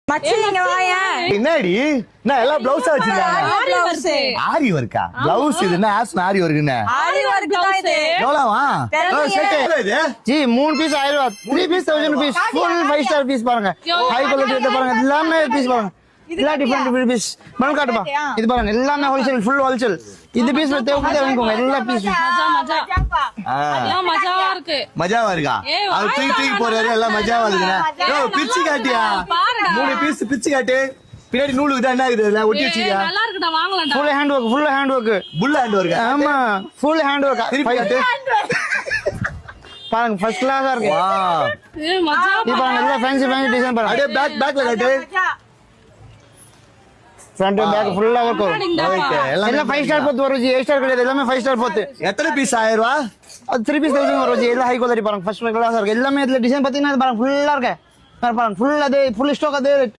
மச்சி நீங்க வாயா. என்னடி நான் எல்லாம் பிளவுஸா வச்சிருக்கேன். ஆரி ஒர்க்கா பிளவுஸ் இது என்ன ஆஸ் ஆரி ஒர்க்குன்னு ஆரி வர்க் தான் இது. எவ்வளவா ஜி 3 பீஸ் 1000 ரூபாய் 3 piece 1000 rupees full 5 star piece பாருங்க ஹை குவாலிட்டி பாருங்க எல்லாமே பீஸ் பாருங்க எல்லாம் டிஃபரெண்ட் பீஸ் மணல் காட்டுப்பா இது பாருங்க எல்லாமே ஹோல்சேல் ஃபுல் ஹோல்சேல் இந்த பீஸ்ல தேவைப்படுது வாங்கிக்கோங்க எல்லா பீஸ் மஜாவா இருக்கு மஜாவா இருக்கா அது தூக்கி போறாரு எல்லாம் மஜாவா இருக்குண்ணே பிச்சு காட்டியா 3 பீஸ் பிச்சு காட்டு பின்னாடி நூலுக்கு தான் என்ன இருக்குது ஒட்டி வச்சிருக்கியா நல்லா இருக்குடா வாங்கலாம்டா ஃபுல் ஹேண்ட் ஒர்க் புல் ஹேண்ட் ஒர்க் ஆமா ஃபுல் ஹேண்ட் ஒர்க் திருப்பி காட்டு பாருங்க ஃபர்ஸ்ட் கிளாஸா இருக்கு வாவ் மஜா இது பாருங்க எல்லாம் ஃபேன்சி டிசைன் பாருங்க அப்படியே பேக்ல காட்டு ஃப்ரண்ட் பேக் ஃபுல்லா ஒர்க் ஓகே எல்லாம் 5 ஸ்டார் போத்து வரும் ஜி 8 ஸ்டார் கிடையாது எல்லாமே 5 ஸ்டார் போத்து எத்தனை பீஸ் 1000 ரூபாய் அது 3 பீஸ் 1000 வரும் ஜி எல்லாம் ஹை குவாலிட்டி பாருங்க ஃபர்ஸ்ட் கிளாஸா இருக்கு எல்லாமே இதுல டிசைன் பாத்தீங்கன்னா பாருங்க ஃபுல்லா இருக்கு பாருங்க ஃபுல் அது ஃபுல் ஸ்டாக் அது